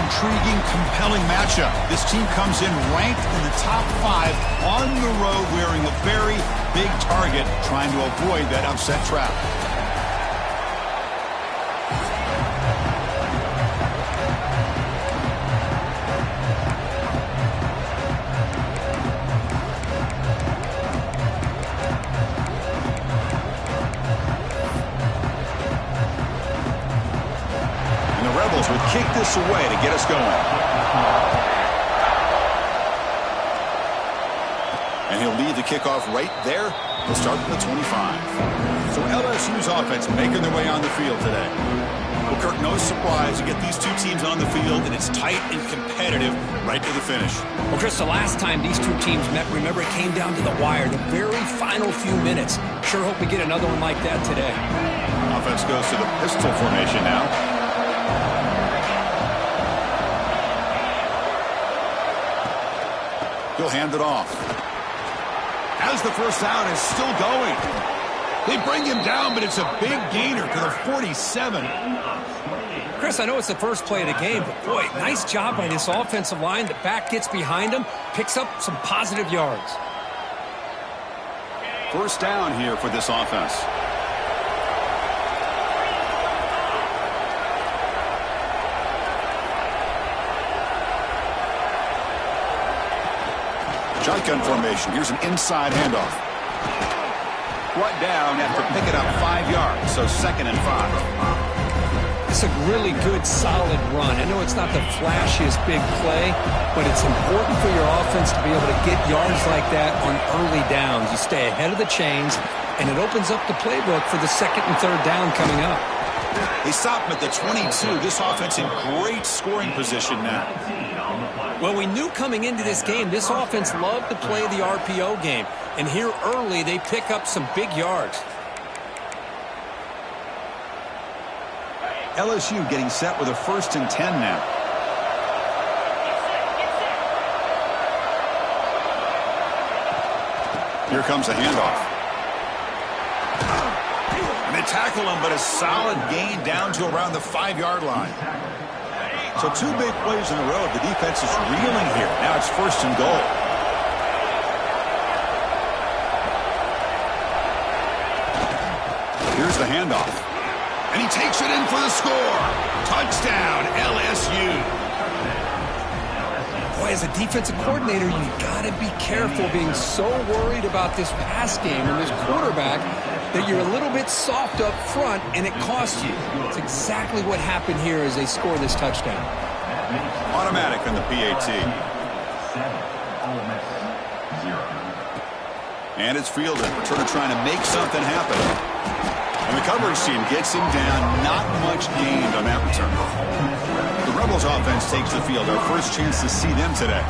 intriguing, compelling matchup. This team comes in ranked in the top 5 on the road, wearing a very big target, trying to avoid that upset trap. Would kick this away to get us going. And he'll lead the kickoff right there. He'll start from the 25. So LSU's offense making their way on the field today. Well, Kirk, no surprise. You get these two teams on the field, and it's tight and competitive right to the finish. Well, Chris, the last time these two teams met, remember, it came down to the wire, the very final few minutes. Sure hope we get another one like that today. Offense goes to the pistol formation now. He'll hand it off. As the first down is still going. They bring him down, but it's a big gainer to the 47. Chris, I know it's the first play of the game, but boy, nice job by this offensive line. The back gets behind him, picks up some positive yards. First down here for this offense. Shotgun formation. Here's an inside handoff. Brought down after picking up 5 yards, so 2nd and 5. It's a really good, solid run. I know it's not the flashiest big play, but it's important for your offense to be able to get yards like that on early downs. You stay ahead of the chains, and it opens up the playbook for the 2nd and 3rd down coming up. They stop him at the 22. This offense in great scoring position now. Well, we knew coming into this game, this offense loved to play the RPO game. And here early, they pick up some big yards. LSU getting set with a 1st and 10 now. Here comes a handoff. And they tackle him, but a solid gain down to around the 5-yard line. So 2 big plays in a row. The defense is reeling here. Now it's 1st and goal. Here's the handoff. And he takes it in for the score. Touchdown, LSU. Boy, as a defensive coordinator, you've got to be careful being so worried about this pass game and this quarterback that you're a little bit soft up front and it costs you. It's exactly what happened here as they score this touchdown. Automatic on the PAT. And it's fielded. Returner trying to make something happen. And the coverage team gets him down. Not much gained on that return. The Rebels offense takes the field. Our first chance to see them today.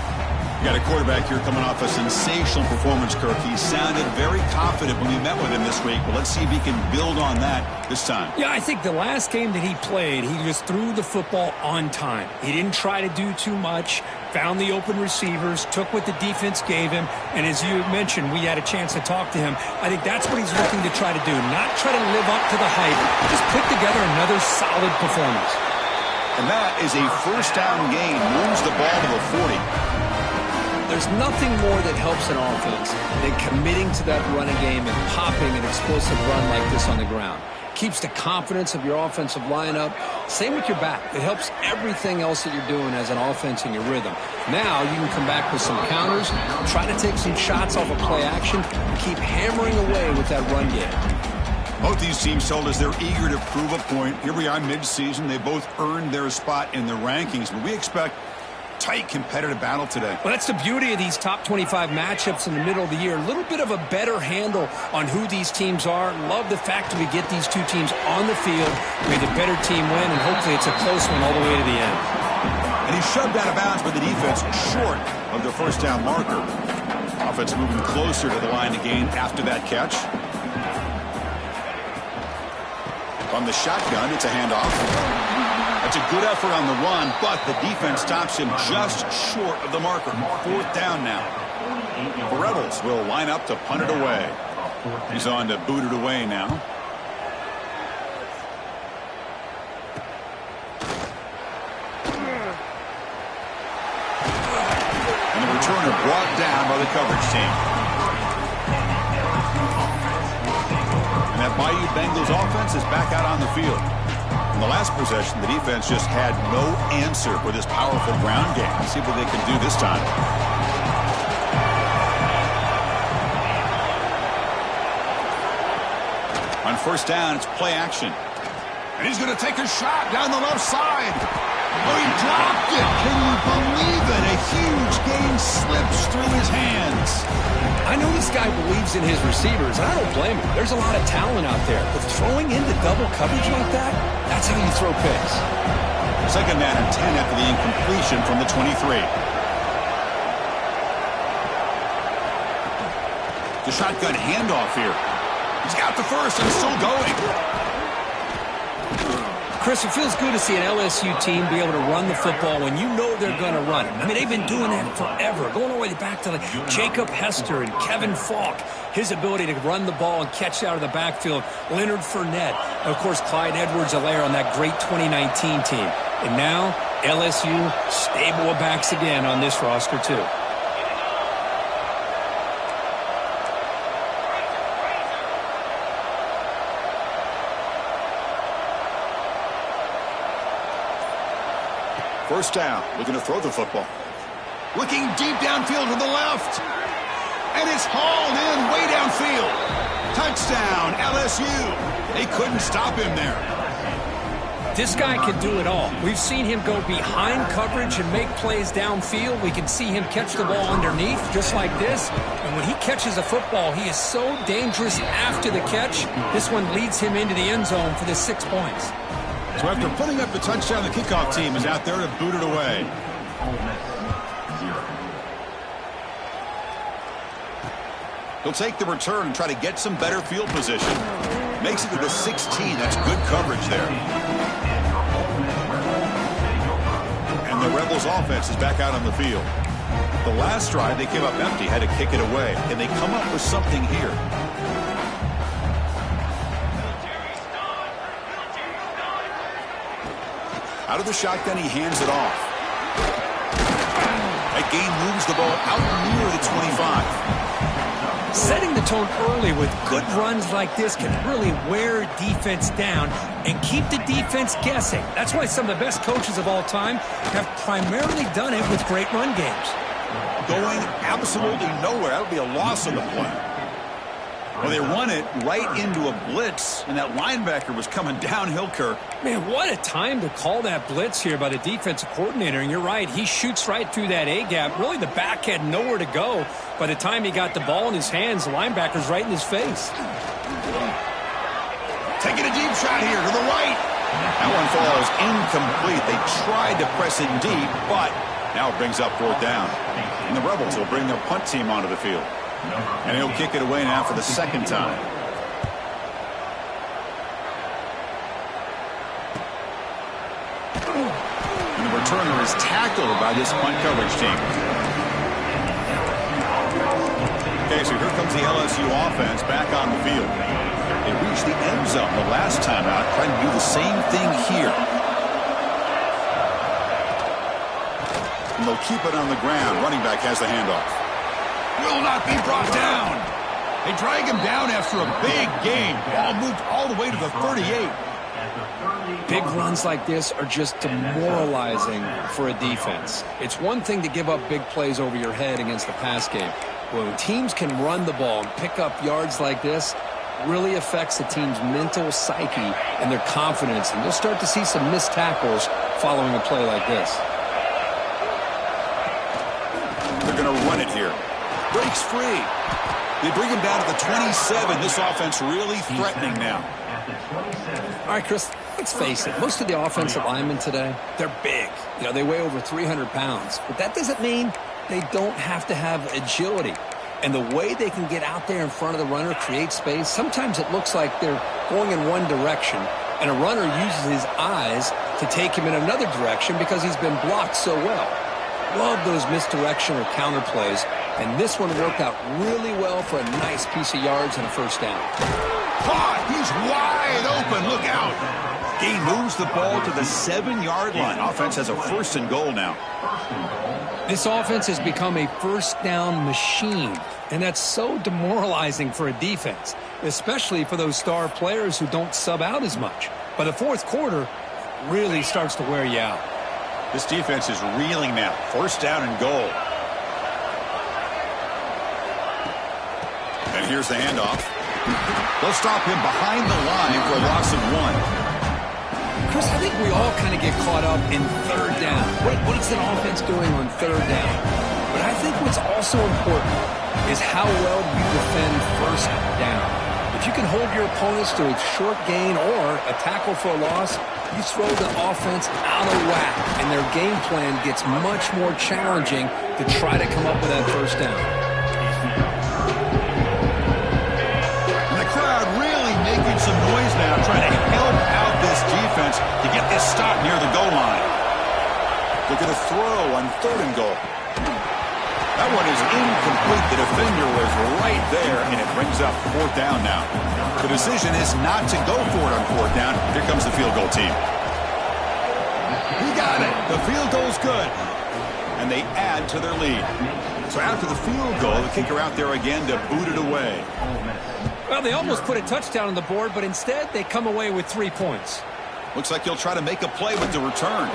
You got a quarterback here coming off a sensational performance, Kirk. He sounded very confident when we met with him this week. Well, let's see if he can build on that this time. Yeah, I think the last game that he played, he just threw the football on time. He didn't try to do too much, found the open receivers, took what the defense gave him, and as you mentioned, we had a chance to talk to him. I think that's what he's looking to try to do, not try to live up to the hype, just put together another solid performance. And that is a 1st down gain, moves the ball to the 40. There's nothing more that helps an offense than committing to that running game and popping an explosive run like this on the ground. Keeps the confidence of your offensive lineup. Same with your back. It helps everything else that you're doing as an offense in your rhythm. Now you can come back with some counters, try to take some shots off of play action, and keep hammering away with that run game. Both these teams told us they're eager to prove a point. Here we are mid-season. They both earned their spot in the rankings, but we expect tight competitive battle today. Well, that's the beauty of these top 25 matchups in the middle of the year. A little bit of a better handle on who these teams are. Love the fact that we get these two teams on the field. May the better team win, and hopefully it's a close one all the way to the end. And he's shoved out of bounds by the defense short of the 1st down marker. Offense moving closer to the line to gain after that catch. From the shotgun, it's a handoff. That's a good effort on the run, but the defense stops him just short of the marker. 4th down now. The Rebels will line up to punt it away. He's on to boot it away now. returner brought down by the coverage team. And that Bayou Bengals offense is back out on the field. In the last possession, the defense just had no answer for this powerful ground game. Let's see what they can do this time. On first down, it's play action. And he's going to take a shot down the left side. Oh, he dropped it. Can you believe it? A huge gain slips through his hands. I know this guy believes in his receivers, and I don't blame him. There's a lot of talent out there. But throwing into double coverage like that, that's how you throw picks. Second down and 10 after the incompletion from the 23. The shotgun handoff here. He's got the first and still going. Chris, it feels good to see an LSU team be able to run the football when you know they're going to run it. I mean, they've been doing that forever, going all the way back to Jacob Hester and Kevin Falk. His ability to run the ball and catch out of the backfield. Leonard Fournette. And, of course, Clyde Edwards-Helaire on that great 2019 team. And now, LSU stable of backs again on this roster, too. First down, looking to throw the football. Looking deep downfield to the left. And it's hauled in way downfield. Touchdown, LSU. They couldn't stop him there. This guy can do it all. We've seen him go behind coverage and make plays downfield. We can see him catch the ball underneath, just like this. And when he catches a football, he is so dangerous after the catch. This one leads him into the end zone for the 6 points. So after putting up the touchdown, the kickoff team is out there to boot it away. He'll take the return and try to get some better field position. Makes it to the 16. That's good coverage there. And the Rebels offense is back out on the field. The last drive, they came up empty, had to kick it away. And they come up with something here. Out of the shotgun, he hands it off. That gain moves the ball out near the 25. Setting the tone early with good runs like this can really wear defense down and keep the defense guessing. That's why some of the best coaches of all time have primarily done it with great run games. Going absolutely nowhere. That would be a loss on the play. Well, they run it right into a blitz, and that linebacker was coming downhill, Kirk. Man, what a time to call that blitz here by the defensive coordinator. And you're right, he shoots right through that A-gap. Really, the back had nowhere to go. By the time he got the ball in his hands, the linebacker's right in his face. Taking a deep shot here to the right. That one falls incomplete. They tried to press it deep, but now it brings up fourth down. And the Rebels will bring their punt team onto the field. And he'll kick it away now for the second time. And the returner is tackled by this punt coverage team. Okay, so here comes the LSU offense back on the field. They reached the end zone the last time out, trying to do the same thing here. And they'll keep it on the ground. Running back has the handoff. Will not be brought down. They drag him down after a big game. Ball moved all the way to the 38. Big runs like this are just demoralizing for a defense. It's one thing to give up big plays over your head against the pass game. When teams can run the ball and pick up yards like this, really affects the team's mental psyche and their confidence. And you'll start to see some missed tackles following a play like this. They're going to run it here. Breaks free. They bring him down to the 27. This offense really threatening now. All right, Chris, let's face it. Most of the offensive linemen today, they're big. You know, they weigh over 300 pounds. But that doesn't mean they don't have to have agility. And the way they can get out there in front of the runner, create space, sometimes it looks like they're going in one direction, and a runner uses his eyes to take him in another direction because he's been blocked so well. Love those misdirection or counter plays, and this one worked out really well for a nice piece of yards and a first down. Caught! He's wide open. Look out! Gain moves the ball to the 7-yard line. Offense has a 1st and goal now. This offense has become a first down machine, and that's so demoralizing for a defense, especially for those star players who don't sub out as much. By the fourth quarter, it really starts to wear you out. This defense is reeling now. 1st down and goal. And here's the handoff. They'll stop him behind the line for a loss of 1. Chris, I think we all kind of get caught up in 3rd down. What is an offense doing on 3rd down? But I think what's also important is how well you defend 1st down. If you can hold your opponents to a short gain or a tackle for a loss, you throw the offense out of whack, and their game plan gets much more challenging to try to come up with that 1st down. And the crowd really making some noise now, trying to help out this defense to get this stop near the goal line. They're going to throw on 3rd and goal. That one is incomplete. The defender was right there, and it brings up 4th down now. The decision is not to go for it on 4th down. Here comes the field goal team. He got it. The field goal's good. And they add to their lead. So after the field goal, the kicker out there again to boot it away. Well, they almost put a touchdown on the board, but instead they come away with 3 points. Looks like he'll try to make a play with the return.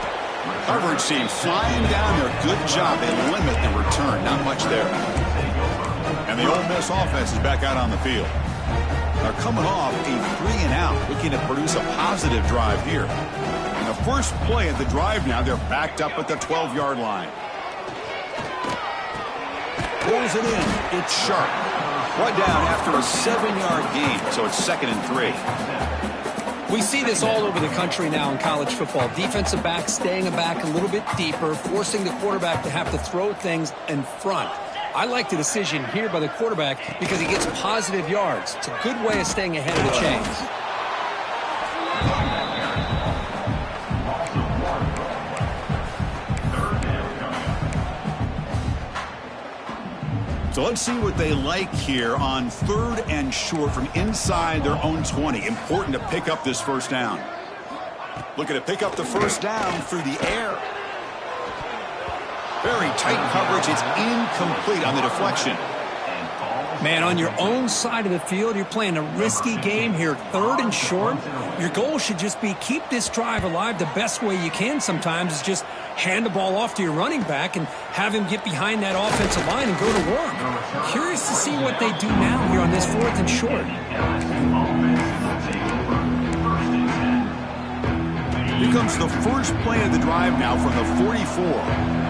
Coverage team flying down there. Good job. They limit the return. Not much there. And the Ole Miss offense is back out on the field. They're coming off a 3-and-out, looking to produce a positive drive here. And the first play of the drive now, they're backed up at the 12-yard line. Pulls it in. It's sharp. Brought down after a 7-yard gain, so it's 2nd and 3. We see this all over the country now in college football. Defensive backs staying back a little bit deeper, forcing the quarterback to have to throw things in front. I like the decision here by the quarterback because he gets positive yards. It's a good way of staying ahead of the chains. So let's see what they like here on 3rd and short from inside their own 20. Important to pick up this 1st down. Looking to pick up the 1st down through the air. Very tight coverage. It's incomplete on the deflection. Man, on your own side of the field, you're playing a risky game here. 3rd and short. Your goal should just be keep this drive alive. The best way you can sometimes is just hand the ball off to your running back and have him get behind that offensive line and go to work. Curious to see what they do now here on this 4th and short. Here comes the first play of the drive now from the 44.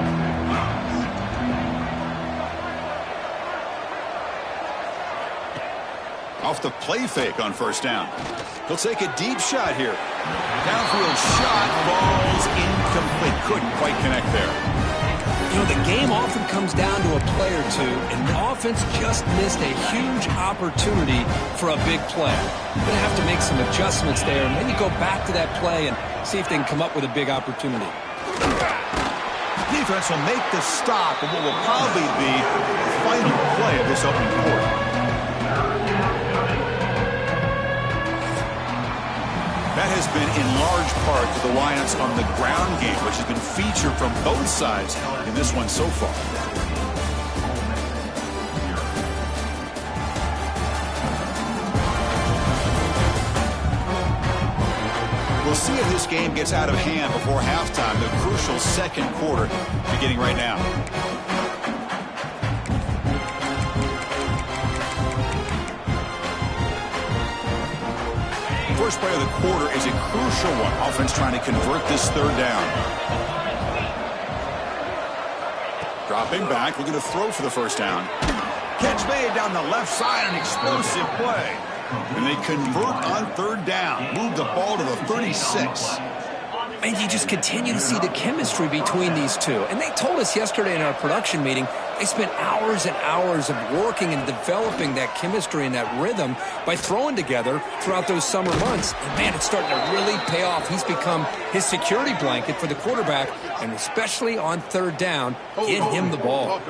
Off the play fake on 1st down. He'll take a deep shot here. Downfield shot, falls incomplete. Couldn't quite connect there. You know, the game often comes down to a play or two, and the offense just missed a huge opportunity for a big play. They're going to have to make some adjustments there, and maybe go back to that play and see if they can come up with a big opportunity. Defense will make the stop of what will probably be the final play of this opening quarter. That has been in large part to the reliance on the ground game, which has been featured from both sides in this one so far. We'll see if this game gets out of hand before halftime, the crucial 2nd quarter beginning right now. First play of the quarter is a crucial one. Offense trying to convert this 3rd down. Dropping back, looking to throw for the 1st down. Catch made down the left side, an explosive play. And they convert on 3rd down. Move the ball to the 36. And you just continue to see the chemistry between these two. And they told us yesterday in our production meeting, they spent hours and hours of working and developing that chemistry and that rhythm by throwing together throughout those summer months. And, man, it's starting to really pay off. He's become his security blanket for the quarterback, and especially on 3rd down, get him the ball.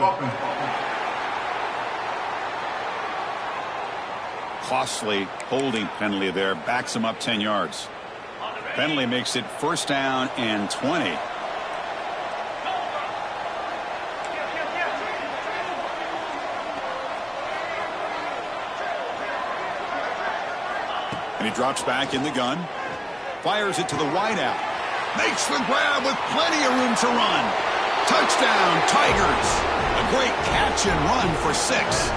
Costly holding penalty there. Backs him up 10 yards. Penalty makes it first down and 20. And he drops back in the gun. Fires it to the wideout. Makes the grab with plenty of room to run. Touchdown, Tigers. A great catch and run for 6.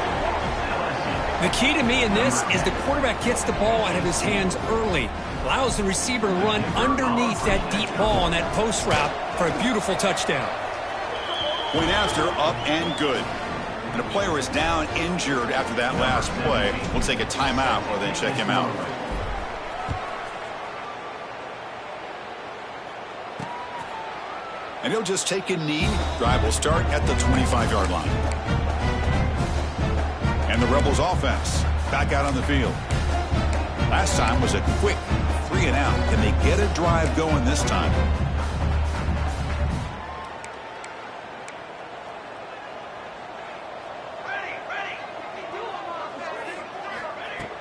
The key to me in this is the quarterback gets the ball out of his hands early, allows the receiver to run underneath that deep ball on that post route for a beautiful touchdown. Point after, up and good. And a player is down injured after that last play. We'll take a timeout or then check him out. And he'll just take a knee. Drive will start at the 25-yard line. And the Rebels offense back out on the field. Last time was a quick 3-and-out. Can they get a drive going this time?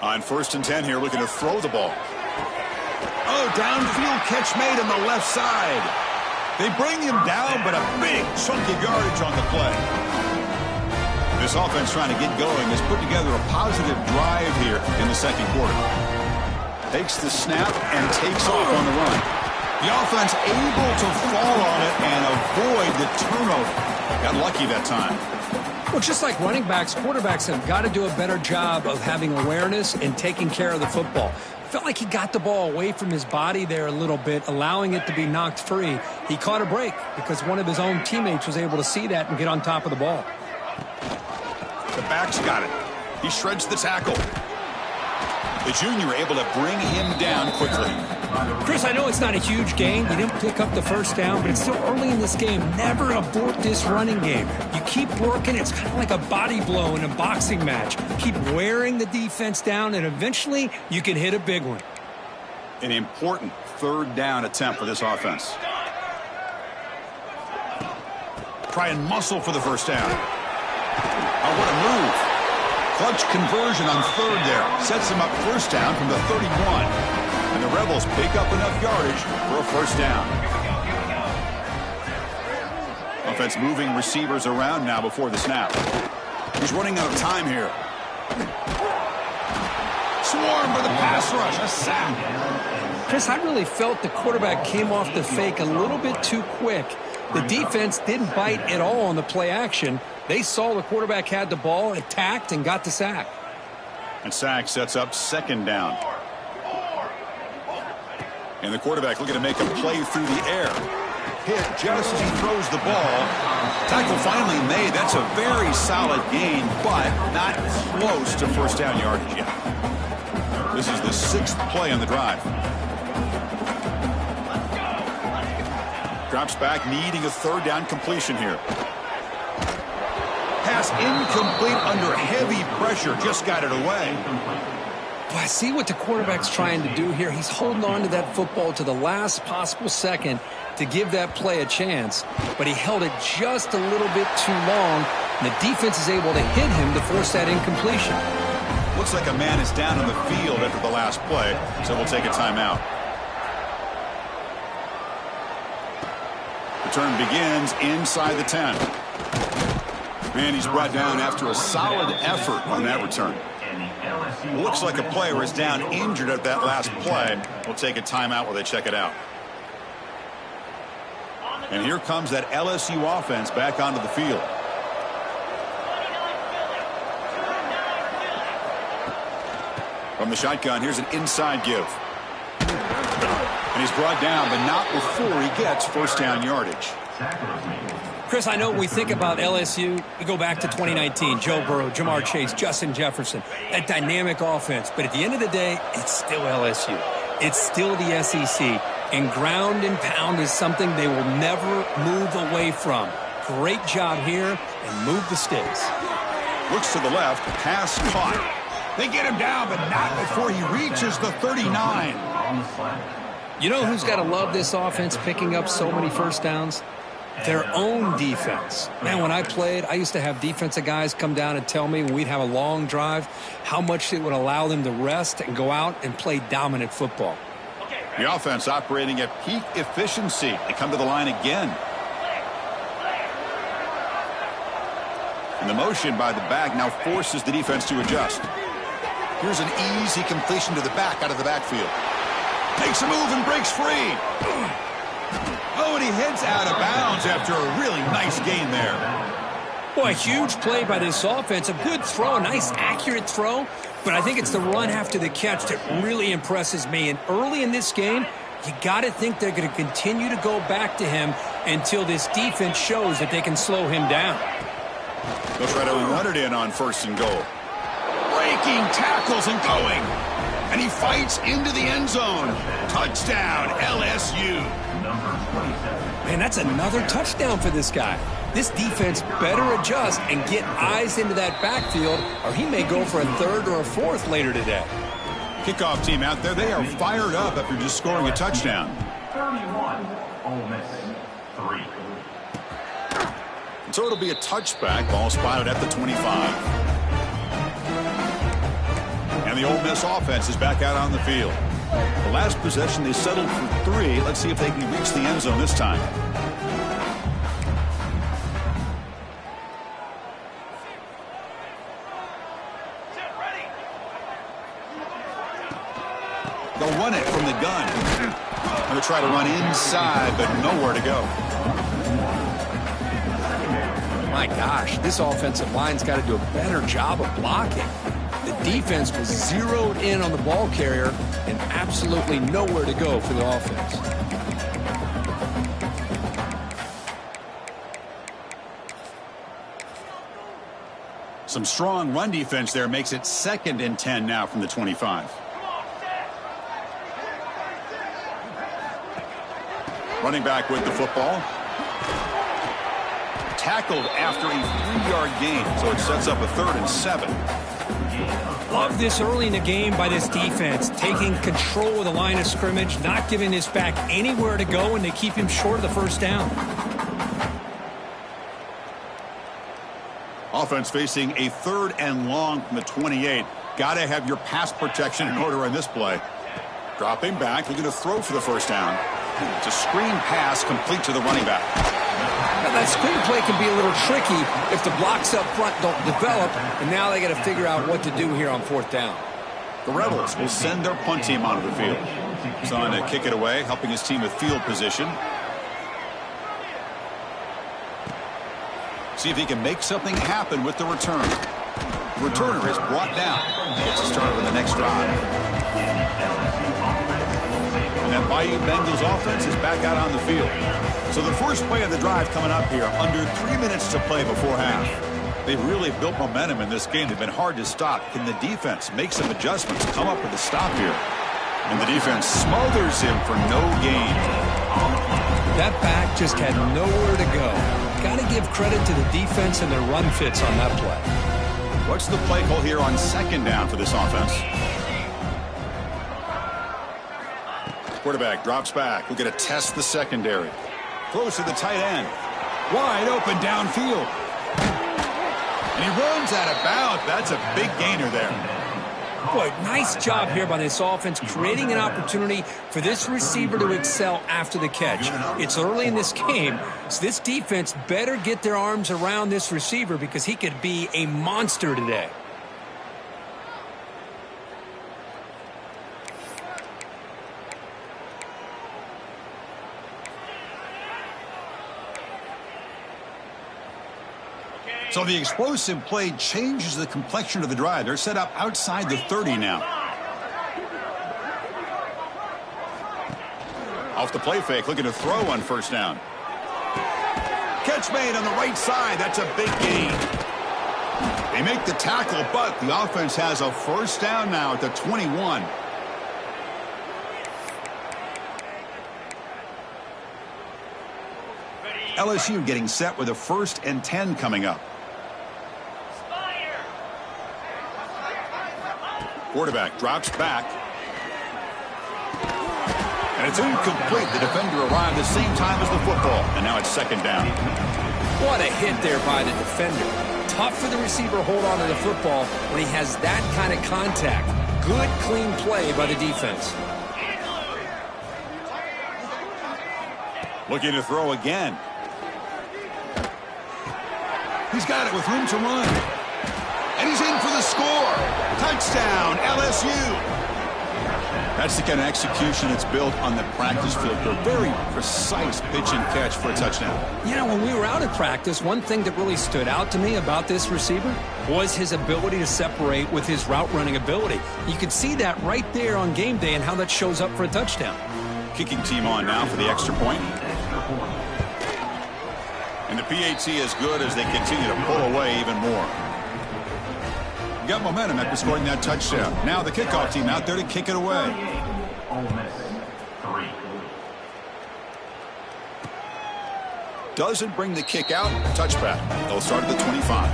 On 1st and 10 here, looking to throw the ball. Oh, downfield catch made on the left side. They bring him down, but a big chunk of yardage on the play. This offense trying to get going has put together a positive drive here in the second quarter. Takes the snap and takes off on the run. The offense able to fall on it and avoid the turnover. Got lucky that time. Well, just like running backs, quarterbacks have got to do a better job of having awareness and taking care of the football. Felt like he got the ball away from his body there a little bit, allowing it to be knocked free. He caught a break because one of his own teammates was able to see that and get on top of the ball. The back's got it. He shreds the tackle. The junior able to bring him down quickly. Chris, I know it's not a huge gain. You didn't pick up the first down, but it's still early in this game. Never abort this running game. You keep working. It's kind of like a body blow in a boxing match. Keep wearing the defense down, and eventually you can hit a big one. An important 3rd down attempt for this offense. Try and muscle for the first down. Oh, what a move. Clutch conversion on 3rd there. Sets him up first down from the 31. And the Rebels pick up enough yardage for a first down. Offense moving receivers around now before the snap. He's running out of time here. Swarm for the pass rush. A sack. Chris, I really felt the quarterback came off the fake a little bit too quick. The defense didn't bite at all on the play action. They saw the quarterback had the ball, attacked, and got the sack. And sack sets up 2nd down. And the quarterback looking to make a play through the air. Hit just as he throws the ball. Tackle finally made. That's a very solid gain, but not close to first down yardage yet. This is the 6th play on the drive. Drops back, needing a 3rd down completion here. Pass incomplete under heavy pressure. Just got it away. Well, I see what the quarterback's trying to do here. He's holding on to that football to the last possible second to give that play a chance. But he held it just a little bit too long, and the defense is able to hit him to force that incompletion. Looks like a man is down on the field after the last play, so we'll take a timeout. Return begins inside the 10. And he's brought down after a solid effort on that return. Looks like a player is down injured at that last play. We'll take a timeout while they check it out. And here comes that LSU offense back onto the field. From the shotgun, here's an inside give. And he's brought down, but not before he gets first down yardage. Chris, I know when we think about LSU, we go back to 2019, Joe Burrow, Jamar Chase, Justin Jefferson, that dynamic offense. But at the end of the day, it's still LSU. It's still the SEC. And ground and pound is something they will never move away from. Great job here, and move the stakes. Looks to the left, pass caught. They get him down, but not before he reaches the 39. You know who's got to love this offense picking up so many first downs? Their own defense. Man, when I played, I used to have defensive guys come down and tell me when we'd have a long drive how much it would allow them to rest and go out and play dominant football. The offense operating at peak efficiency. They come to the line again. And the motion by the back now forces the defense to adjust. Here's an easy completion to the back out of the backfield. Makes a move and breaks free. Oh, and he heads out of bounds after a really nice gain there. Boy, a huge play by this offense. A good throw, a nice accurate throw. But I think it's the run after the catch that really impresses me. And early in this game, you got to think they're going to continue to go back to him until this defense shows that they can slow him down. They'll try to run it in on 1st and goal. Breaking tackles and going. And he fights into the end zone. Touchdown, LSU. Man, that's another touchdown for this guy. This defense better adjust and get eyes into that backfield, or he may go for a 3rd or a 4th later today. Kickoff team out there, they are fired up after just scoring a touchdown. 31, Ole Miss, 3. So it'll be a touchback, ball spotted at the 25. And the Ole Miss offense is back out on the field. The last possession, they settled for 3. Let's see if they can reach the end zone this time. They'll run it from the gun. They'll try to run inside, but nowhere to go. My gosh, this offensive line's got to do a better job of blocking. The defense was zeroed in on the ball carrier and absolutely nowhere to go for the offense. Some strong run defense there makes it 2nd and 10 now from the 25. Running back with the football. Tackled after a 3-yard gain, so it sets up a 3rd and 7. Love this early in the game by this defense, taking control of the line of scrimmage, not giving this back anywhere to go, and they keep him short of the 1st down. Offense facing a 3rd and long from the 28. Got to have your pass protection in order on this play. Dropping back, looking to throw for the 1st down. It's a screen pass complete to the running back. Now, that screen play can be a little tricky if the blocks up front don't develop, and now they got to figure out what to do here on 4th down. The Rebels will send their punt team onto the field. He's on to kick it away, helping his team with field position. See if he can make something happen with the return. The returner is brought down. Gets started with the next drive. And that Bayou Bengals offense is back out on the field. So the first play of the drive coming up here, under 3 minutes to play before half. They've really built momentum in this game. They've been hard to stop. Can the defense make some adjustments, come up with a stop here? And the defense smothers him for no gain. That back just had nowhere to go. Got to give credit to the defense and their run fits on that play. What's the play call here on 2nd down for this offense? Quarterback drops back. We're going to test the secondary. Throws to the tight end. Wide open downfield. And he runs out of bounds. That's a big gainer there. Boy, nice job here by this offense, creating an opportunity for this receiver to excel after the catch. It's early in this game, so this defense better get their arms around this receiver because he could be a monster today. So the explosive play changes the complexion of the drive. They're set up outside the 30 now. Off the play fake, looking to throw on 1st down. Catch made on the right side. That's a big gain. They make the tackle, but the offense has a 1st down now at the 21. LSU getting set with a 1st and 10 coming up. Quarterback drops back. And it's incomplete. The defender arrived the same time as the football. And now it's 2nd down. What a hit there by the defender. Tough for the receiver to hold on to the football when he has that kind of contact. Good, clean play by the defense. Looking to throw again. He's got it with room to run. And he's in for the score. Touchdown, LSU. That's the kind of execution that's built on the practice field. A very precise pitch and catch for a touchdown. You know, when we were out at practice, one thing that really stood out to me about this receiver was his ability to separate with his route running ability. You could see that right there on game day and how that shows up for a touchdown. Kicking team on now for the extra point. And the PAT is good as they continue to pull away even more. Got momentum after scoring that touchdown. Now the kickoff team out there to kick it away. Ole Miss 3. Doesn't bring the kick out. Touchback. They'll start at the 25.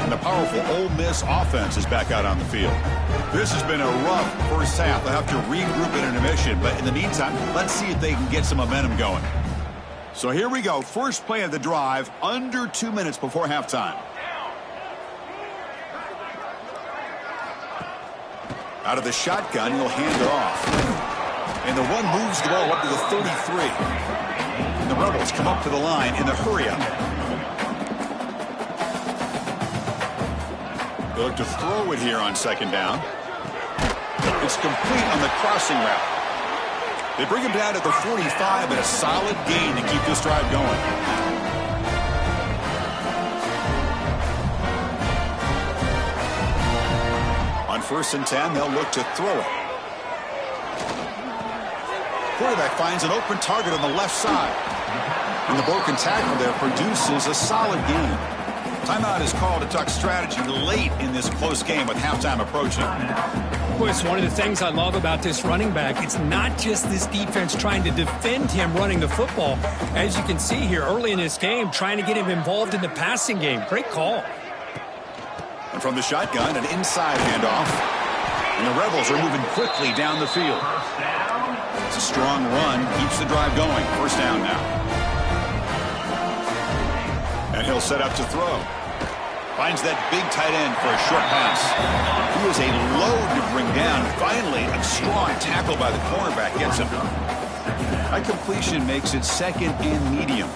And the powerful Ole Miss offense is back out on the field. This has been a rough first half. They'll have to regroup in intermission. But in the meantime, let's see if they can get some momentum going. So here we go. First play of the drive. Under 2 minutes before halftime. Out of the shotgun, he'll hand it off. And the run moves the ball up to the 33. And the Rebels come up to the line in the hurry-up. They look to throw it here on second down. It's complete on the crossing route. They bring him down to the 45, and a solid gain to keep this drive going. On 1st and 10, they'll look to throw it. Quarterback finds an open target on the left side. And the broken tackle there produces a solid gain. Timeout is called to talk strategy late in this close game with halftime approaching. Well, it's one of the things I love about this running back. It's not just this defense trying to defend him running the football. As you can see here early in this game, trying to get him involved in the passing game. Great call. And from the shotgun, an inside handoff. And the Rebels are moving quickly down the field. It's a strong run, keeps the drive going. First down now. And he'll set up to throw. Finds that big tight end for a short pass. He was a load to bring down. Finally, a strong tackle by the cornerback gets him. That completion makes it second and medium.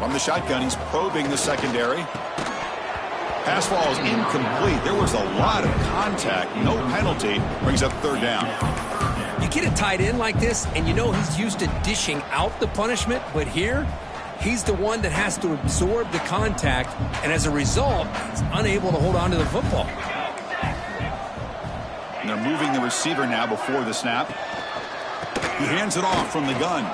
From the shotgun, he's probing the secondary. Pass ball is incomplete. There was a lot of contact. No penalty. Brings up third down. You get a tight end like this, and you know he's used to dishing out the punishment, but here, he's the one that has to absorb the contact, and as a result, he's unable to hold on to the football. And they're moving the receiver now before the snap. He hands it off from the gun.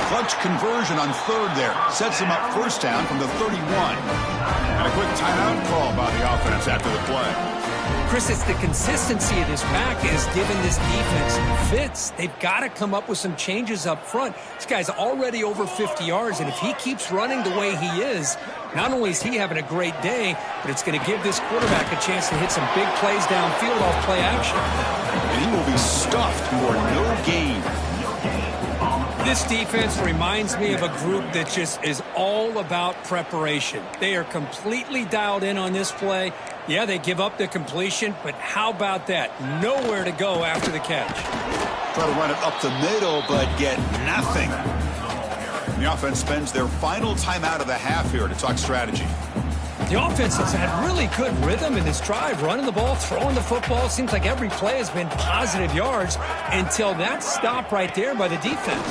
Clutch conversion on third there. Sets him up first down from the 31. And a quick timeout call by the offense after the play. Chris, it's the consistency of this back is giving this defense fits. They've got to come up with some changes up front. This guy's already over 50 yards, and if he keeps running the way he is, not only is he having a great day, but it's going to give this quarterback a chance to hit some big plays downfield off play action. And he will be stuffed for no gain. This defense reminds me of a group that just is all about preparation. They are completely dialed in on this play. Yeah, they give up the completion, but how about that? Nowhere to go after the catch. Try to run it up the middle, but get nothing. The offense spends their final timeout of the half here to talk strategy. The offense has had really good rhythm in this drive, running the ball, throwing the football. Seems like every play has been positive yards until that stop right there by the defense.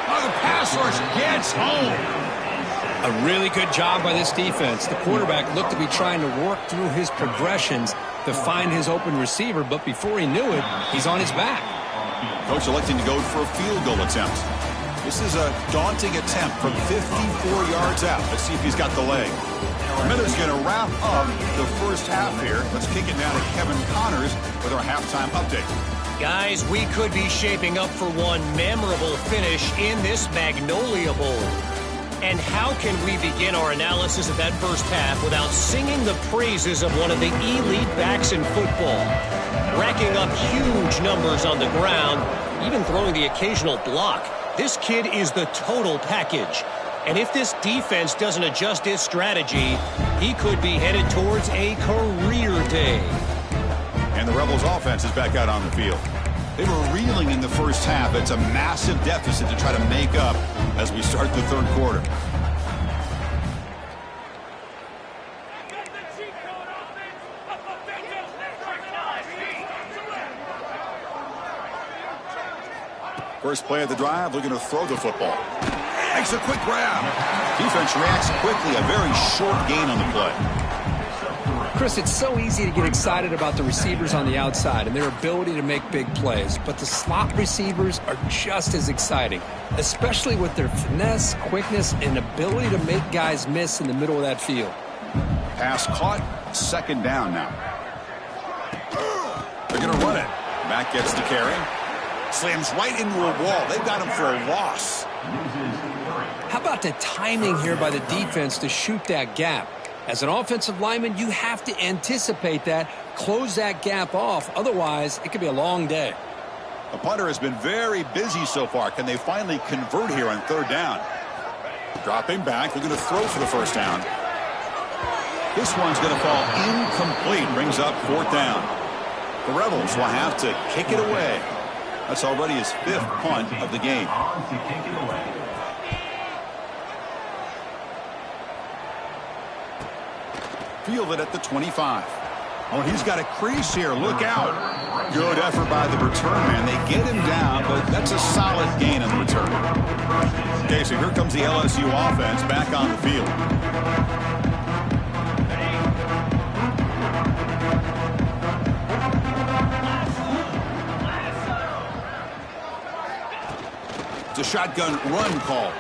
Oh, the pass rush gets home. A really good job by this defense. The quarterback looked to be trying to work through his progressions to find his open receiver, but before he knew it, he's on his back. Coach electing to go for a field goal attempt. This is a daunting attempt from 54 yards out. Let's see if he's got the leg. Miller's going to wrap up the first half here. Let's kick it down to Kevin Connors with our halftime update. Guys, we could be shaping up for one memorable finish in this Magnolia Bowl. And how can we begin our analysis of that first half without singing the praises of one of the elite backs in football? Racking up huge numbers on the ground, even throwing the occasional block. This kid is the total package. And if this defense doesn't adjust its strategy, he could be headed towards a career day. And the Rebels offense is back out on the field. They were reeling in the first half. It's a massive deficit to try to make up as we start the third quarter. First play of the drive, looking to throw the football. Makes a quick grab. Defense reacts quickly. A very short gain on the play. Chris, it's so easy to get excited about the receivers on the outside and their ability to make big plays, but the slot receivers are just as exciting, especially with their finesse, quickness, and ability to make guys miss in the middle of that field. Pass caught, second down now. They're going to run it. Matt gets the carry. Slams right into a wall. They've got him for a loss. How about the timing here by the defense to shoot that gap? As an offensive lineman, you have to anticipate that, close that gap off. Otherwise, it could be a long day. The punter has been very busy so far. Can they finally convert here on third down? Dropping back. They're going to throw for the first down. This one's going to fall incomplete. Brings up fourth down. The Rebels will have to kick it away. That's already his fifth punt of the game. Fielded at the 25. Oh, he's got a crease here. Look out. Good effort by the return man. They get him down, but that's a solid gain on the return. Okay, so here comes the LSU offense back on the field. It's a shotgun run call.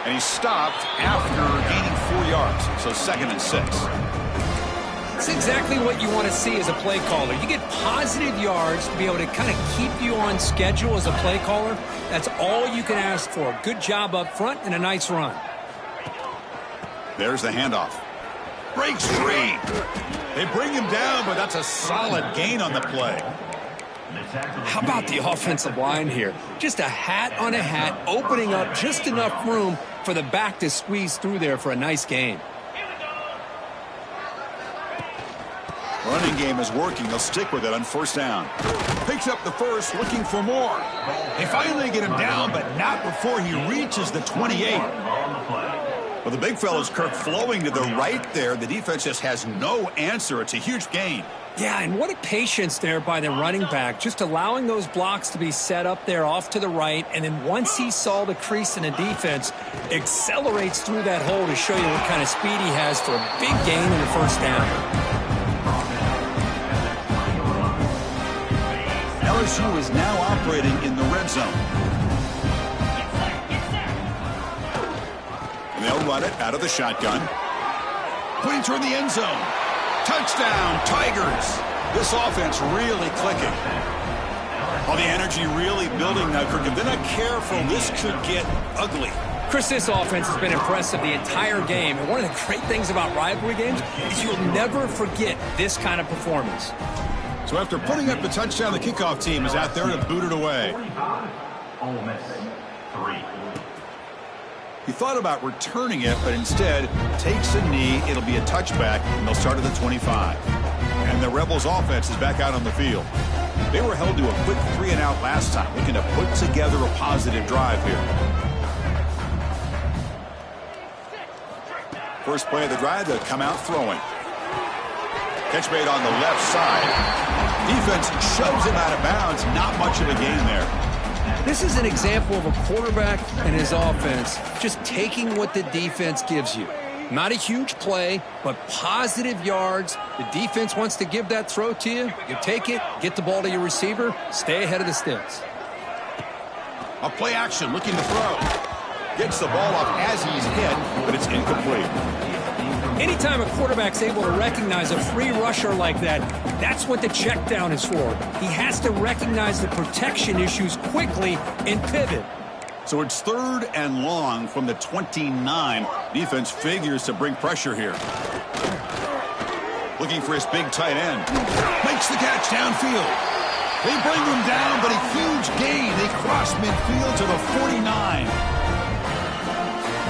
And he's stopped after gaining 4 yards. So second and 6. That's exactly what you want to see as a play caller. You get positive yards to be able to kind of keep you on schedule as a play caller. That's all you can ask for. Good job up front and a nice run. There's the handoff. Breaks free. They bring him down, but that's a solid gain on the play. How about the offensive line here? Just a hat on a hat, opening up just enough room for the back to squeeze through there for a nice gain. Running game is working. They'll stick with it on first down. Picks up the first, looking for more. They finally get him down, but not before he reaches the 28. Well, the big fella's Kirk flowing to the right there. The defense just has no answer. It's a huge gain. Yeah, and what a patience there by the running back, just allowing those blocks to be set up there off to the right, and then once he saw the crease in the defense, accelerates through that hole to show you what kind of speed he has for a big gain in the first down. LSU is now operating in the red zone. And they'll run it out of the shotgun. Putting toward the end zone. Touchdown, Tigers. This offense really clicking. All the energy really building now, Kirk. If they're not careful, this could get ugly. Chris, this offense has been impressive the entire game. And one of the great things about rivalry games is you'll never forget this kind of performance. So after putting up the touchdown, the kickoff team is out there to boot it away. Ole Miss, 3. He thought about returning it, but instead takes a knee. It'll be a touchback, and they'll start at the 25. And the Rebels offense is back out on the field. They were held to a quick 3-and-out last time, looking to put together a positive drive here. First play of the drive, they'll come out throwing. Catch made on the left side. Defense shoves him out of bounds. Not much of a gain there. This is an example of a quarterback and his offense just taking what the defense gives you. Not a huge play, but positive yards. The defense wants to give that throw to you. You take it, get the ball to your receiver, stay ahead of the sticks. A play action, looking to throw. Gets the ball off as he's hit, but it's incomplete. Anytime a quarterback's able to recognize a free rusher like that, that's what the check down is for. He has to recognize the protection issues quickly and pivot. So it's third and long from the 29. Defense figures to bring pressure here. Looking for his big tight end. Makes the catch downfield. They bring him down, but a huge gain. They cross midfield to the 49.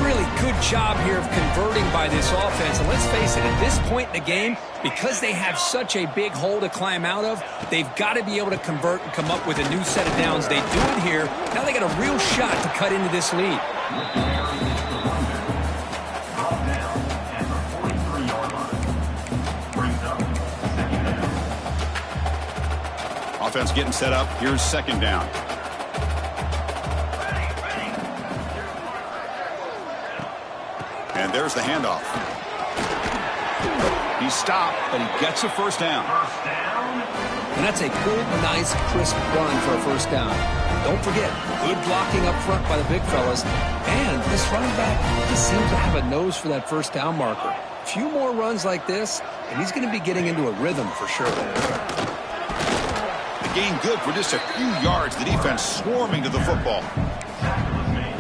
Really good job here of converting by this offense. And let's face it, at this point in the game, because they have such a big hole to climb out of, they've got to be able to convert and come up with a new set of downs. They do it here. Now they got a real shot to cut into this lead. Offense getting set up. Here's second down. And there's the handoff. He's stopped, but he gets a first down. And that's a good, nice, crisp run for a first down. Don't forget, good blocking up front by the big fellas. And this running back just seems to have a nose for that first down marker. A few more runs like this, and he's going to be getting into a rhythm for sure. The gain good for just a few yards. The defense swarming to the football.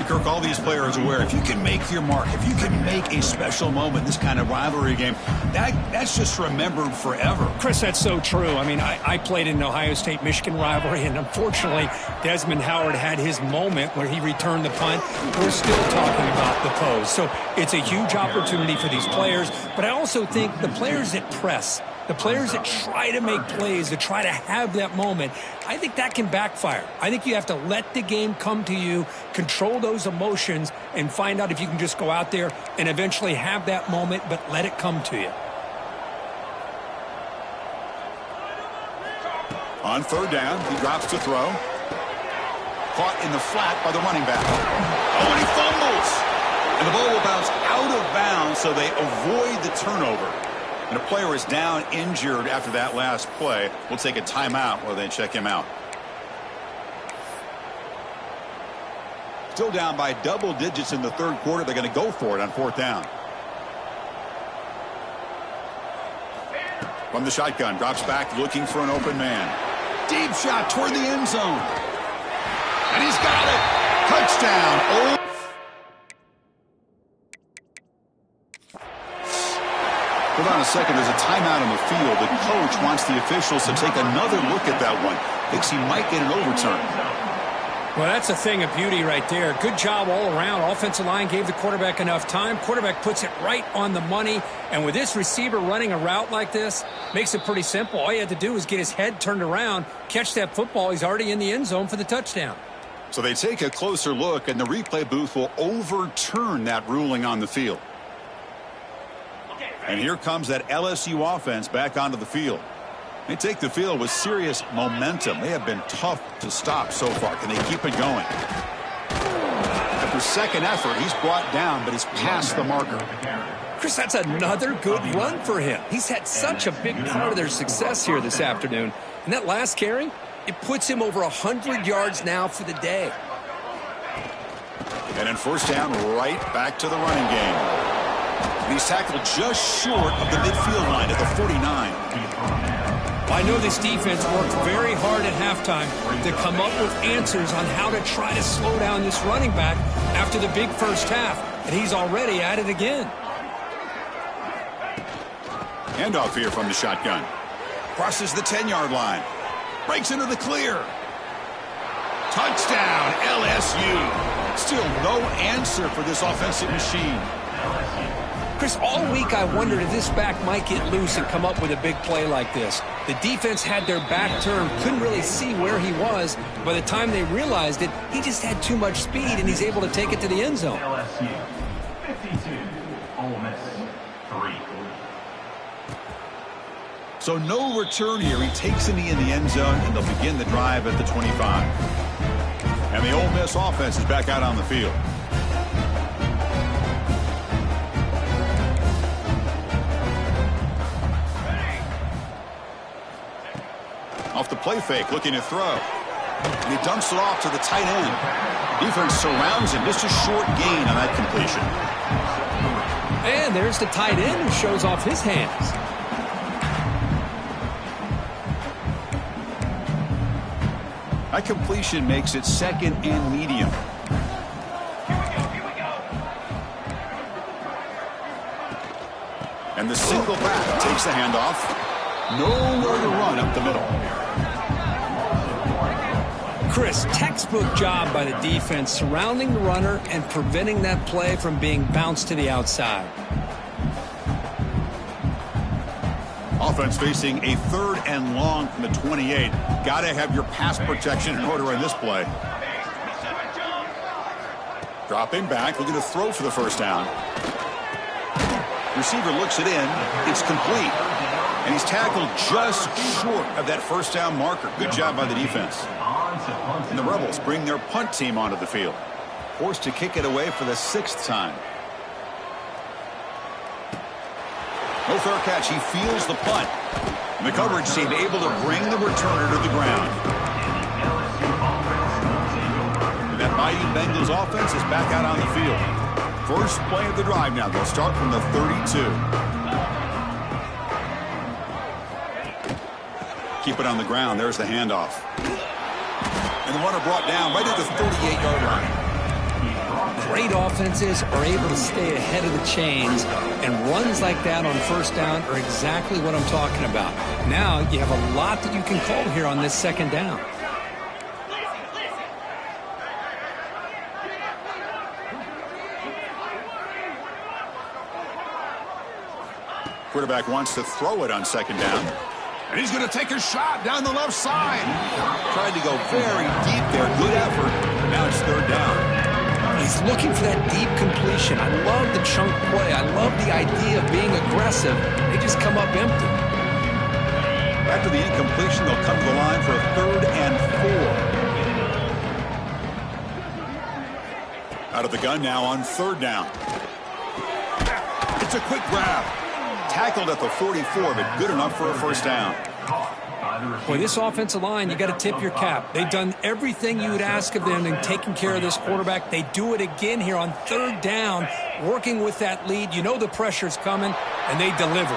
Kirk, all these players aware, if you can make your mark, if you can make a special moment in this kind of rivalry game, that's just remembered forever. Chris, that's so true. I mean, I played in an Ohio State-Michigan rivalry, and unfortunately, Desmond Howard had his moment where he returned the punt. We're still talking about the pose. So it's a huge opportunity for these players, but I also think the players that press, the players that try to make plays, that try to have that moment, I think that can backfire. I think you have to let the game come to you, control those emotions, and find out if you can just go out there and eventually have that moment, but let it come to you. On third down, he drops to throw. Caught in the flat by the running back. Oh, and he fumbles. And the ball will bounce out of bounds, so they avoid the turnover. And a player is down injured after that last play. We'll take a timeout while they check him out. Still down by double digits in the third quarter. They're going to go for it on fourth down. From the shotgun, drops back looking for an open man. Deep shot toward the end zone. And he's got it. Touchdown. Oh. Hold on a second. There's a timeout on the field. The coach wants the officials to take another look at that one. Thinks he might get an overturn. Well, that's a thing of beauty right there. Good job all around. Offensive line gave the quarterback enough time. Quarterback puts it right on the money. And with this receiver running a route like this, makes it pretty simple. All you had to do was get his head turned around, catch that football. He's already in the end zone for the touchdown. So they take a closer look, and the replay booth will overturn that ruling on the field. And here comes that LSU offense back onto the field. They take the field with serious momentum. They have been tough to stop so far. Can they keep it going? After second effort, he's brought down, but he's past the marker. Chris, that's another good run for him. He's had such a big part of their success here this afternoon. And that last carry, it puts him over 100 yards now for the day. And in first down, right back to the running game. And he's tackled just short of the midfield line at the 49. I know this defense worked very hard at halftime to come up with answers on how to try to slow down this running back after the big first half, and he's already at it again. Handoff here from the shotgun. Crosses the 10-yard line. Breaks into the clear. Touchdown, LSU. Still no answer for this offensive machine. Chris, all week I wondered if this back might get loose and come up with a big play like this. The defense had their back turned, couldn't really see where he was. By the time they realized it, he just had too much speed, and he's able to take it to the end zone. LSU 52, Ole Miss 3. So no return here. He takes him in the end zone, and they'll begin the drive at the 25. And the Ole Miss offense is back out on the field. Off the play fake, looking to throw. And he dumps it off to the tight end. Defense surrounds him. Just a short gain on that completion. And there's the tight end who shows off his hands. That completion makes it second and medium. And the single back takes the handoff. Nowhere to run up the middle. Chris, textbook job by the defense surrounding the runner and preventing that play from being bounced to the outside. Offense facing a 3rd and long from the 28. Got to have your pass protection in order on this play. Dropping back, looking to throw for the first down. Receiver looks it in. It's complete. And he's tackled just short of that first down marker. Good job by the defense. And the Rebels bring their punt team onto the field. Forced to kick it away for the 6th time. No fair catch. He feels the punt. And the coverage team able to bring the returner to the ground. And that mighty Bengals offense is back out on the field. First play of the drive now. They'll start from the 32. Keep it on the ground. There's the handoff. And the runner brought down right at the 38-yard line. Great offenses are able to stay ahead of the chains, and runs like that on first down are exactly what I'm talking about. Now you have a lot that you can call here on this 2nd down. Quarterback wants to throw it on 2nd down. And he's going to take a shot down the left side. Tried to go very deep there. Good effort. Now it's 3rd down. He's looking for that deep completion. I love the chunk play. I love the idea of being aggressive. They just come up empty. After the incompletion, they'll come to the line for a 3rd and 4. Out of the gun now on 3rd down. It's a quick grab. Tackled at the 44, but good enough for a first down. Boy, this offensive line, you got to tip your cap. They've done everything you would ask of them in taking care of this quarterback. They do it again here on 3rd down, working with that lead. You know the pressure's coming, and they deliver.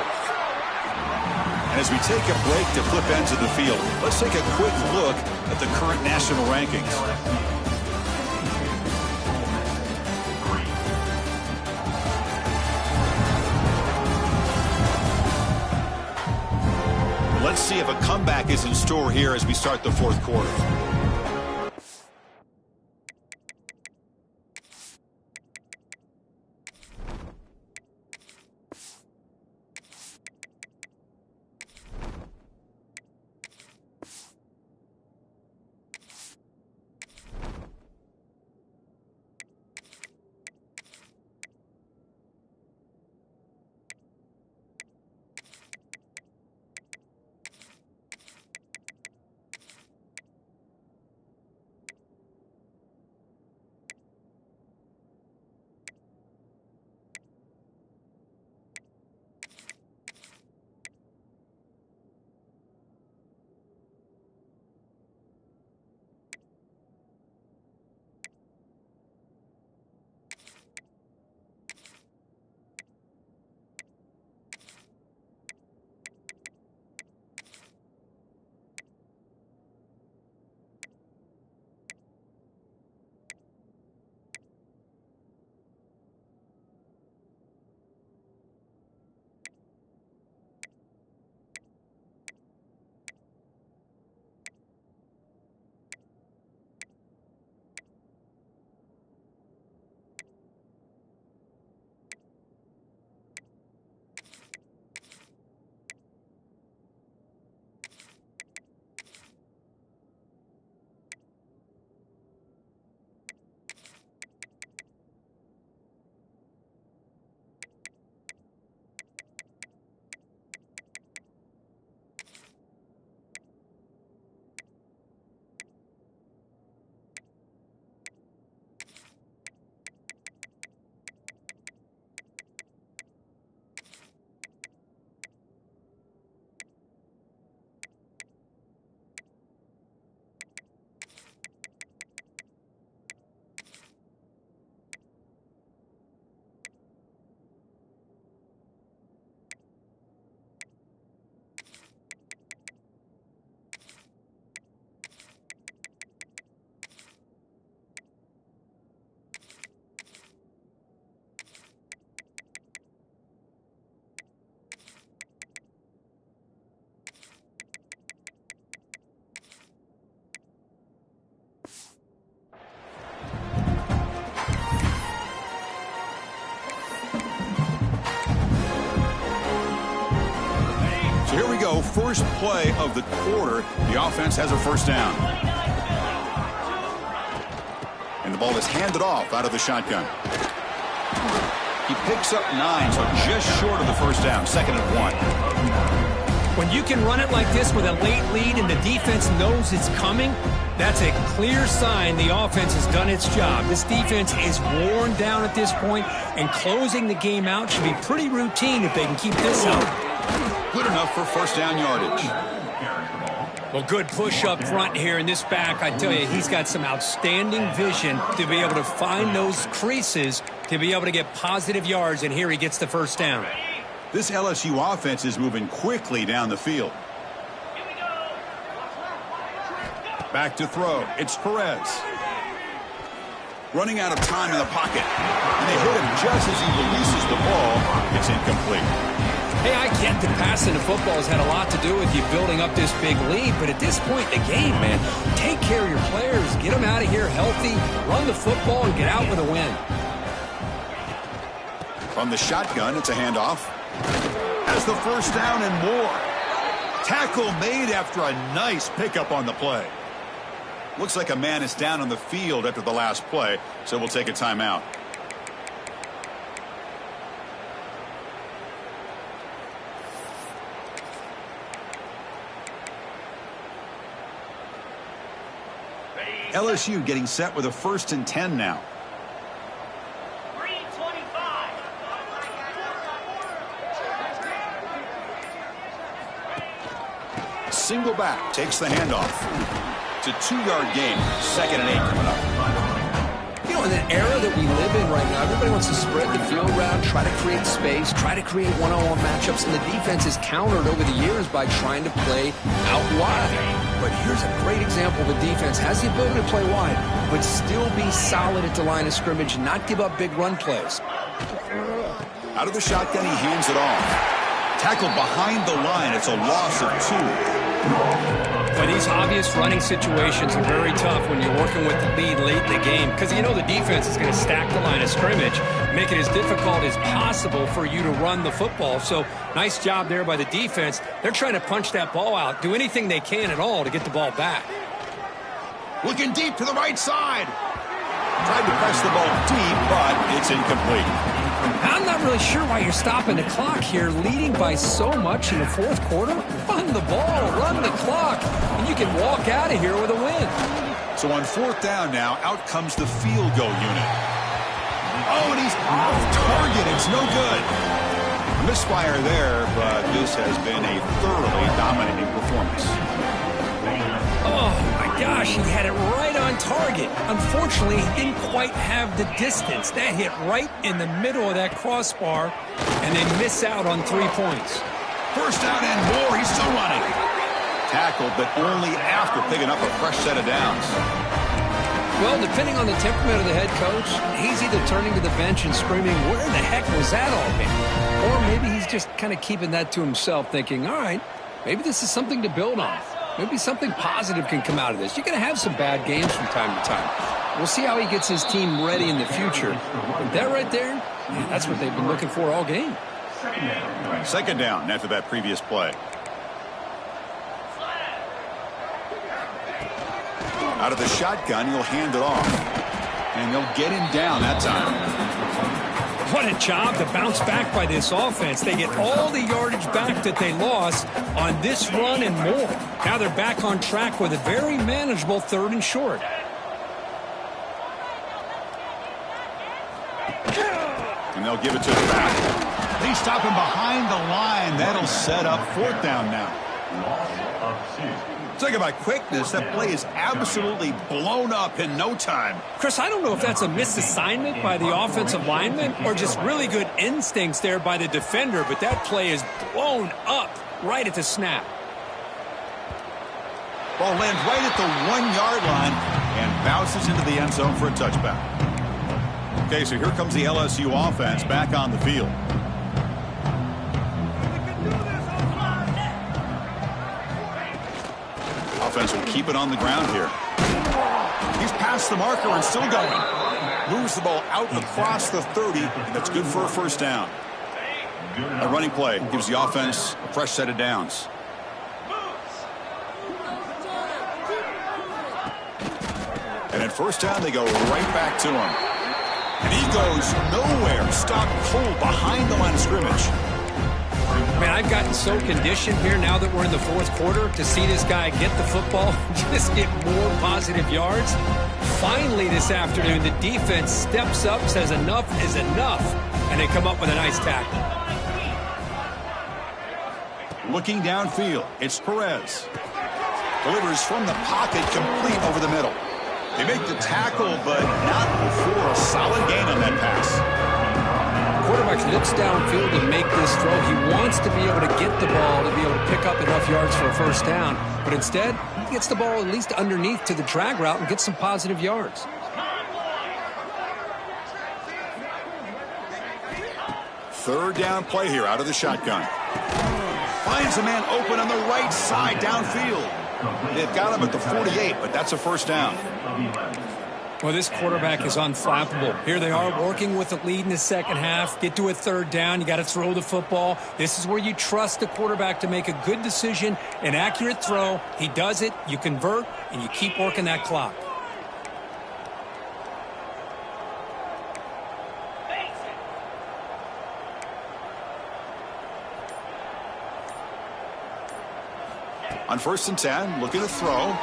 And as we take a break to flip ends of the field, let's take a quick look at the current national rankings. Let's see if a comeback is in store here as we start the 4th quarter. first play of the quarter, the offense has a first down. And the ball is handed off out of the shotgun. He picks up 9, so just short of the first down. 2nd and 1. When you can run it like this with a late lead and the defense knows it's coming, that's a clear sign the offense has done its job. This defense is worn down at this point, and closing the game out should be pretty routine if they can keep this up. Good enough for first down yardage. Well, good push up front here in this back. I tell you, he's got some outstanding vision to be able to find those creases to be able to get positive yards, and here he gets the first down. This LSU offense is moving quickly down the field. Back to throw. It's Perez. Running out of time in the pocket. And they hit him just as he releases the ball. It's incomplete. Hey, I get that passing the football has had a lot to do with you building up this big lead, but at this point in the game, man, take care of your players. Get them out of here healthy, run the football, and get out with a win. From the shotgun, it's a handoff. Has the first down and more. Tackle made after a nice pickup on the play. Looks like a man is down on the field after the last play, so we'll take a timeout. LSU getting set with a 1st and 10 now. Single back takes the handoff. It's a 2-yard gain. 2nd and 8 coming up. You know, in an era that we live in right now, everybody wants to spread the field around, try to create space, try to create one-on-one matchups, and the defense is countered over the years by trying to play out wide. But here's a great example of a defense has the ability to play wide, but still be solid at the line of scrimmage and not give up big run plays. Out of the shotgun, he hands it off. Tackled behind the line. It's a loss of 2. But these obvious running situations are very tough when you're working with the lead late in the game, because you know the defense is going to stack the line of scrimmage, make it as difficult as possible for you to run the football. So nice job there by the defense. They're trying to punch that ball out, do anything they can at all to get the ball back. Looking deep to the right side. Tried to press the ball deep, but it's incomplete. I'm not really sure why you're stopping the clock here, leading by so much in the 4th quarter. Run the ball, run the clock, and you can walk out of here with a win. So on 4th down now, out comes the field goal unit. Oh, and he's off target. It's no good. Misfire there, but this has been a thoroughly dominating performance. Oh, my gosh, he had it right on target. Unfortunately, he didn't quite have the distance. That hit right in the middle of that crossbar, and they miss out on 3 points. First down and more. He's still running. Tackled, but only after picking up a fresh set of downs. Well, depending on the temperament of the head coach, he's either turning to the bench and screaming, where the heck was that all been? Or maybe he's just kind of keeping that to himself, thinking, all right, maybe this is something to build on. Maybe something positive can come out of this. You're going to have some bad games from time to time. We'll see how he gets his team ready in the future. But that right there, man, that's what they've been looking for all game. 2nd down after that previous play. Out of the shotgun, he'll hand it off. And they'll get him down that time. What a job to bounce back by this offense. They get all the yardage back that they lost on this run and more. Now they're back on track with a very manageable 3rd and short. And they'll give it to the back. They stop him behind the line. That'll set up 4th down now. Talk about quickness. That play is absolutely blown up in no time. Chris, I don't know if that's a misassignment by the offensive lineman or just really good instincts there by the defender, but that play is blown up right at the snap. Ball lands right at the 1-yard line and bounces into the end zone for a touchback. Okay, so here comes the LSU offense back on the field. Offense will keep it on the ground here. He's past the marker and still going. Moves the ball out across the 30. That's good for a first down. A running play gives the offense a fresh set of downs. And at first down, they go right back to him. And he goes nowhere. Stopped cold behind the line of scrimmage. Man, I've gotten so conditioned here now that we're in the fourth quarter to see this guy get the football, just get more positive yards. Finally this afternoon, the defense steps up, says enough is enough, and they come up with a nice tackle. Looking downfield, it's Perez. Delivers from the pocket, complete over the middle. They make the tackle, but not before a solid gain on that pass. The quarterback looks downfield to make this throw. He wants to be able to get the ball to be able to pick up enough yards for a first down. But instead, he gets the ball at least underneath to the drag route and gets some positive yards. Third down play here out of the shotgun. Finds a man open on the right side downfield. They've got him at the 48, but that's a first down. Well, this quarterback is unflappable. Here they are working with the lead in the second half. Get to a third down. You got to throw the football. This is where you trust the quarterback to make a good decision, an accurate throw. He does it, you convert, and you keep working that clock. On 1st and 10, looking to throw.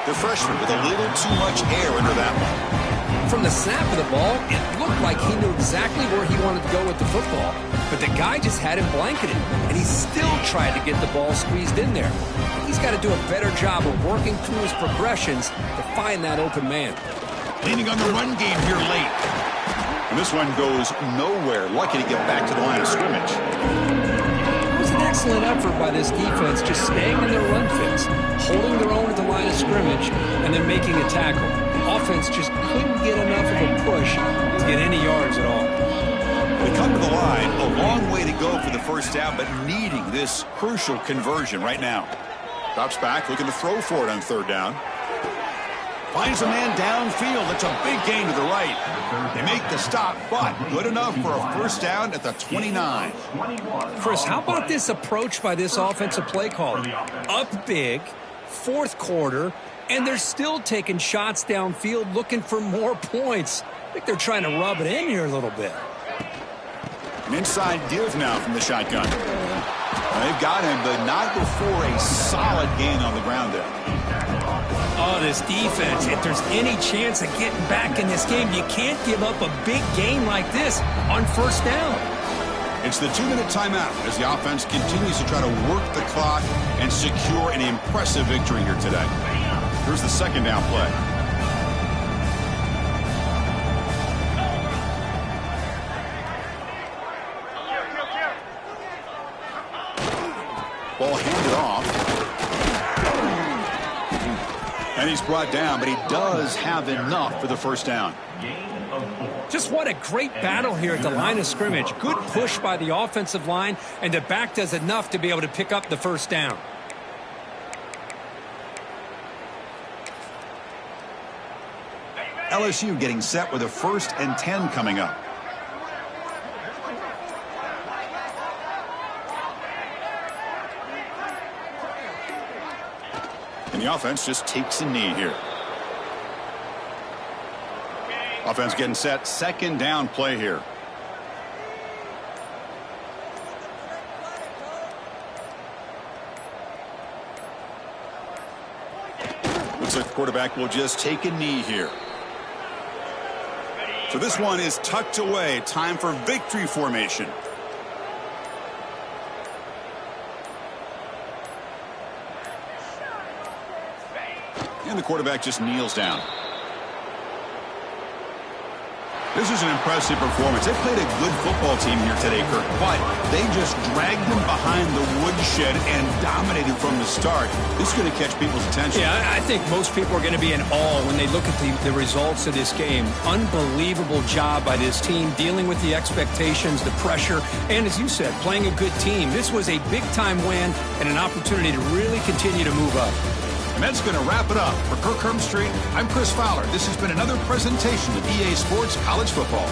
The freshman with a little too much air under that one. From the snap of the ball, it looked like he knew exactly where he wanted to go with the football, but the guy just had him blanketed, and he still tried to get the ball squeezed in there. He's got to do a better job of working through his progressions to find that open man. Leaning on the run game here late. And this one goes nowhere. Lucky to get back to the line of scrimmage. Excellent effort by this defense, just staying in their run fits, holding their own at the line of scrimmage, and then making a tackle. The offense just couldn't get enough of a push to get any yards at all. They come to the line, a long way to go for the first down, but needing this crucial conversion right now. Drops back, looking to throw for it on third down. Finds a man downfield. It's a big gain to the right. They make the stop, but good enough for a first down at the 29. Chris, how about this approach by this offensive play caller? Up big, fourth quarter, and they're still taking shots downfield looking for more points. I think they're trying to rub it in here a little bit. An inside give now from the shotgun. They've got him, but not before a solid gain on the ground there. Oh, this defense, if there's any chance of getting back in this game, you can't give up a big gain like this on first down. It's the 2-minute timeout as the offense continues to try to work the clock and secure an impressive victory here today. Here's the second down play. Ball handed off. And he's brought down, but he does have enough for the first down. Just what a great battle here at the line of scrimmage. Good push by the offensive line, and the back does enough to be able to pick up the first down. LSU getting set with a 1st and 10 coming up. And the offense just takes a knee here. Offense getting set. Second down play here. Looks like the quarterback will just take a knee here. So this one is tucked away. Time for victory formation. And the quarterback just kneels down. This is an impressive performance. They played a good football team here today, Kirk, but they just dragged them behind the woodshed and dominated from the start. This is going to catch people's attention. Yeah, I think most people are going to be in awe when they look at the results of this game. Unbelievable job by this team dealing with the expectations, the pressure, and as you said, playing a good team. This was a big-time win and an opportunity to really continue to move up. And that's going to wrap it up. For Kirk Herbstreit, I'm Chris Fowler. This has been another presentation of EA Sports College Football.